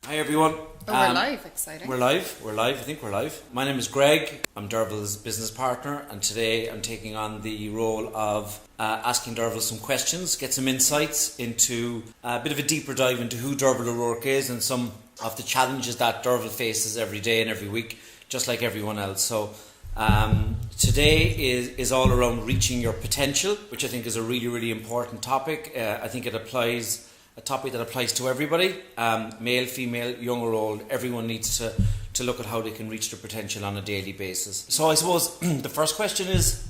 Hi everyone. We're live, exciting. We're live, I think we're live. My name is Greg, I'm Derval's business partner, and today I'm taking on the role of asking Derval some questions, get some insights into a bit of a deeper dive into who Rourke is and some of the challenges that Derval faces every day and every week, just like everyone else. So today is all around reaching your potential, which I think is a really, really important topic. I think it applies a topic that applies to everybody, male, female, young or old. Everyone needs to look at how they can reach their potential on a daily basis. So I suppose the first question is,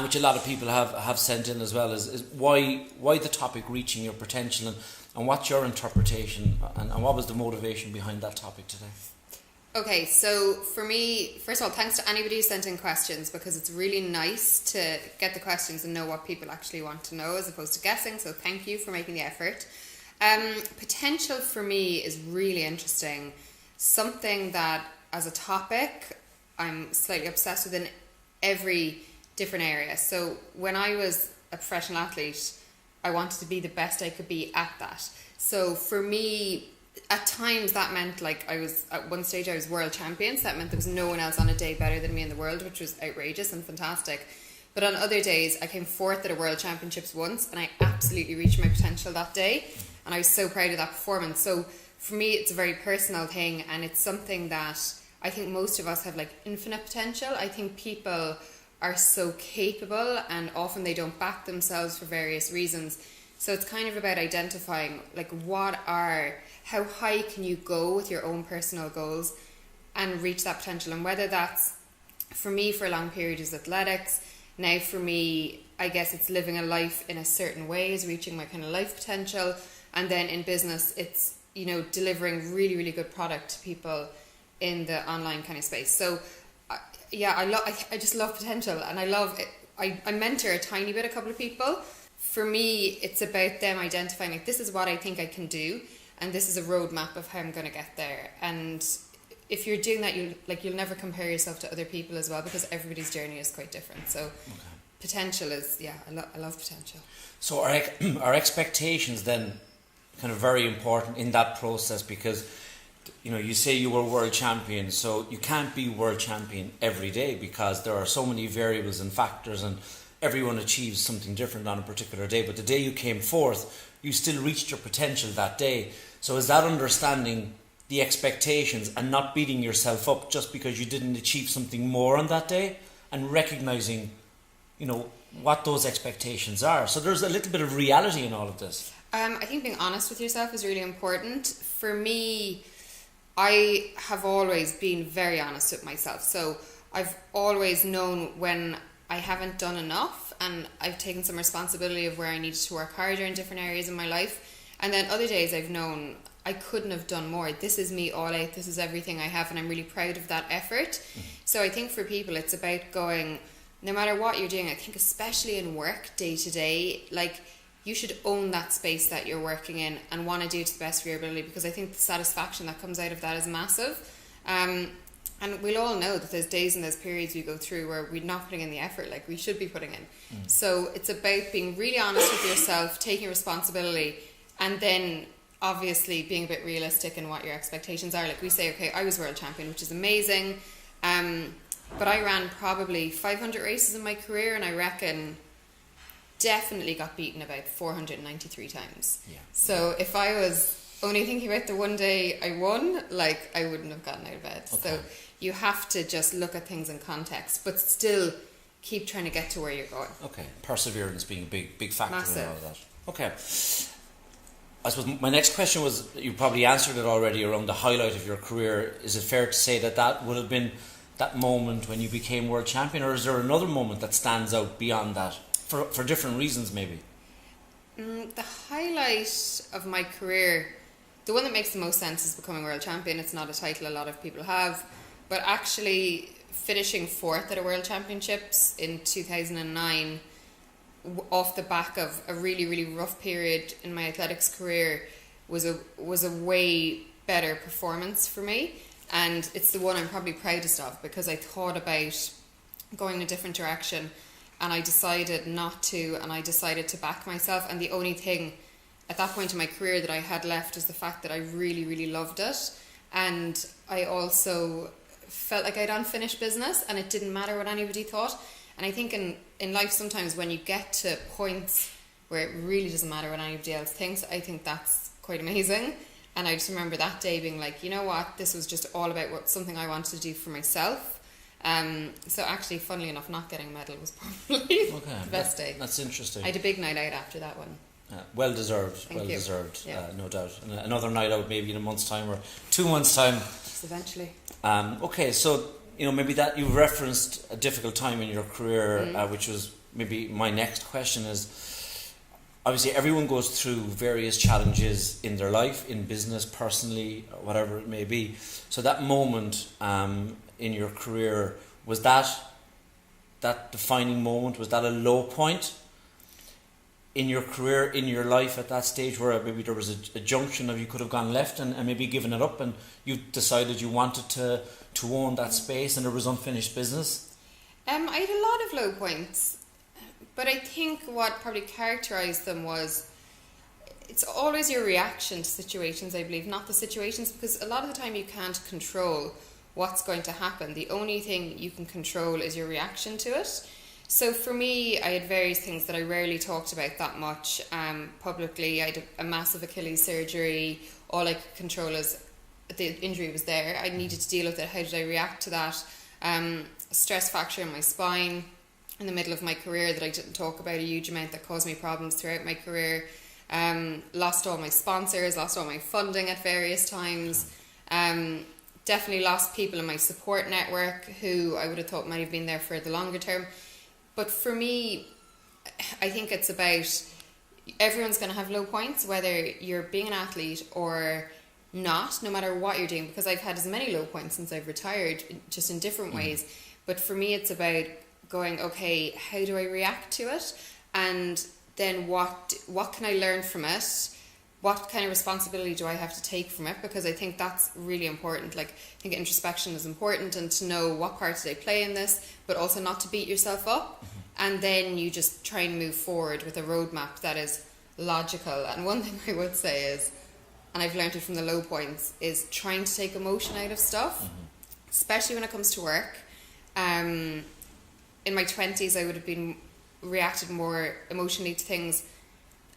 which a lot of people have sent in as well, is why the topic reaching your potential, and what's your interpretation and what was the motivation behind that topic today? Okay, so for me, first of all, thanks to anybody who sent in questions, because it's really nice to get the questions and know what people actually want to know as opposed to guessing, so thank you for making the effort. Potential for me is really interesting. Something that, as a topic, I'm slightly obsessed with in every different area. So when I was a professional athlete, I wanted to be the best I could be at that. So for me, at times that meant at one stage I was world champion, so that meant there was no one else on a day better than me in the world, which was outrageous and fantastic. But on other days I came fourth at a world championships once and I absolutely reached my potential that day, and I was so proud of that performance. So for me it's a very personal thing, and it's something that I think most of us have infinite potential. I think people are so capable and often they don't back themselves for various reasons. So it's kind of about identifying how high can you go with your own personal goals and reach that potential. And whether that's, for me, for a long period, is athletics. Now for me, I guess it's living a life in a certain way, is reaching my kind of life potential. And then in business, it's, delivering really, really good product to people in the online kind of space. So I just love potential, and I love it. I mentor a tiny bit, a couple of people. For me, it's about them identifying, this is what I think I can do, and this is a roadmap of how I'm going to get there. And if you're doing that, you'll never compare yourself to other people as well, because everybody's journey is quite different. So potential is, I love potential. So our expectations then kind of very important in that process, because you say you were world champion, so you can't be world champion every day because there are so many variables and factors, and everyone achieves something different on a particular day. But the day you came forth, you still reached your potential that day. So is that understanding the expectations and not beating yourself up just because you didn't achieve something more on that day, and recognizing, what those expectations are? So there's a little bit of reality in all of this. I think being honest with yourself is really important. For me, I have always been very honest with myself. So I've always known when I haven't done enough, and I've taken some responsibility of where I needed to work harder in different areas in my life. And then other days I've known I couldn't have done more. This is me all out. This is everything I have, and I'm really proud of that effort. Mm-hmm. So I think for people, it's about going, no matter what you're doing, I think especially in work day to day, you should own that space that you're working in and want to do it to the best of your ability, because I think the satisfaction that comes out of that is massive. And we'll all know that there's days and there's periods we go through where we're not putting in the effort like we should be putting in. So it's about being really honest with yourself, taking responsibility, and then obviously being a bit realistic in what your expectations are. We say, okay, I was world champion, which is amazing, but I ran probably 500 races in my career, and I reckon definitely got beaten about 493 times. So if I was only thinking about the one day I won, I wouldn't have gotten out of bed. Okay. So you have to just look at things in context, but still keep trying to get to where you're going. Okay, perseverance being a big factor. Massive. In all of that. Okay. I suppose my next question was, you probably answered it already, around the highlight of your career. Is it fair to say that would have been that moment when you became world champion, or is there another moment that stands out beyond that for different reasons maybe? The highlight of my career, the one that makes the most sense, is becoming world champion. It's not a title a lot of people have, but actually finishing fourth at a world championships in 2009, off the back of a really, really rough period in my athletics career, was a way better performance for me. And it's the one I'm probably proudest of, because I thought about going in a different direction and I decided not to, and I decided to back myself. And the only thing at that point in my career that I had left is the fact that I really, really loved it. And I also felt like I had unfinished business and it didn't matter what anybody thought. And I think in life sometimes when you get to points where it really doesn't matter what anybody else thinks, I think that's quite amazing. And I just remember that day being like, you know what, this was just all about something I wanted to do for myself. So actually, funnily enough, not getting a medal was probably the best day. That's interesting. I had a big night out after that one. Well deserved. Thank you. Deserved, Yeah. no doubt. And another night out maybe in a month's time or 2 months' time. Just eventually. Okay, so maybe that you referenced a difficult time in your career, which was maybe my next question is, obviously everyone goes through various challenges in their life, in business, personally, whatever it may be. So that moment in your career, was that defining moment? Was that a low point in your career, in your life at that stage where maybe there was a junction of you could have gone left and maybe given it up and you decided you wanted to own that space and there was unfinished business? I had a lot of low points, but I think what probably characterised them was it's always your reaction to situations, I believe, not the situations, because a lot of the time you can't control what's going to happen. The only thing you can control is your reaction to it. So for me, I had various things that I rarely talked about that much publicly. I had a massive Achilles surgery. All I could control is the injury was there. I needed to deal with it. How did I react to that? A stress fracture in my spine in the middle of my career that I didn't talk about a huge amount that caused me problems throughout my career. Lost all my sponsors, lost all my funding at various times. Definitely lost people in my support network who I would have thought might have been there for the longer term. But for me, I think it's about everyone's going to have low points, whether you're being an athlete or not, no matter what you're doing, because I've had as many low points since I've retired, just in different ways. But for me, it's about going, okay, how do I react to it? And then what can I learn from it? What kind of responsibility do I have to take from it? Because I think that's really important. Like, I think introspection is important and to know what part did I play in this, but also not to beat yourself up. And then you just try and move forward with a roadmap that is logical. And one thing I would say is, and I've learned it from the low points, is trying to take emotion out of stuff, especially when it comes to work. In my 20s, I would have been reacted more emotionally to things.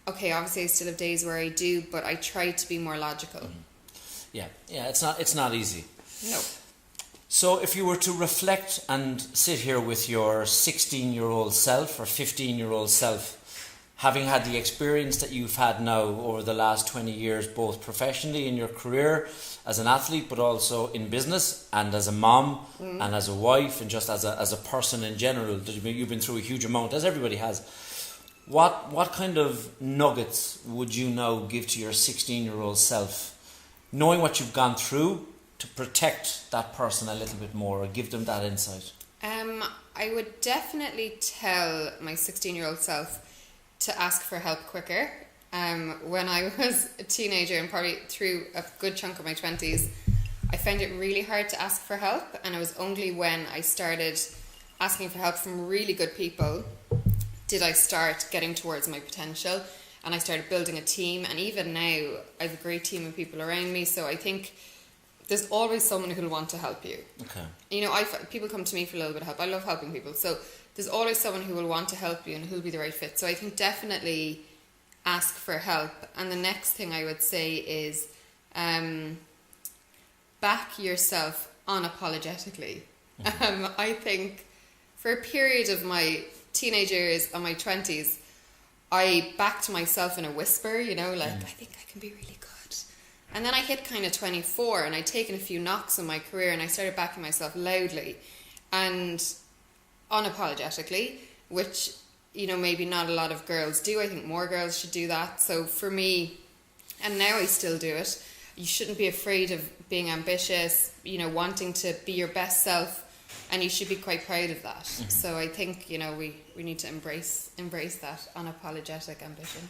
Okay, obviously I still have days where I do, but I try to be more logical. Yeah, it's not easy. No. So if you were to reflect and sit here with your 16-year-old self or 15-year-old self, having had the experience that you've had now over the last 20 years, both professionally in your career as an athlete, but also in business and as a mom and as a wife and just as a person in general, you've been through a huge amount, as everybody has. What kind of nuggets would you now give to your 16-year-old self, knowing what you've gone through, to protect that person a little bit more or give them that insight? I would definitely tell my 16-year-old self to ask for help quicker. When I was a teenager and probably through a good chunk of my 20s, I found it really hard to ask for help, and it was only when I started asking for help from really good people did I start getting towards my potential, and I started building a team. And even now I have a great team of people around me, so I think there's always someone who'll want to help you. Okay. People come to me for a little bit of help. I love helping people, so there's always someone who will want to help you and who'll be the right fit. So I think definitely ask for help. And the next thing I would say is back yourself unapologetically. I think for a period of my teenage years and my 20s, I backed myself in a whisper, I think I can be really good. And then I hit kind of 24 and I'd taken a few knocks in my career and I started backing myself loudly and unapologetically, which, maybe not a lot of girls do. I think more girls should do that. So for me, and now I still do it, you shouldn't be afraid of being ambitious, wanting to be your best self, and you should be quite proud of that. So I think, we need to embrace that unapologetic ambition.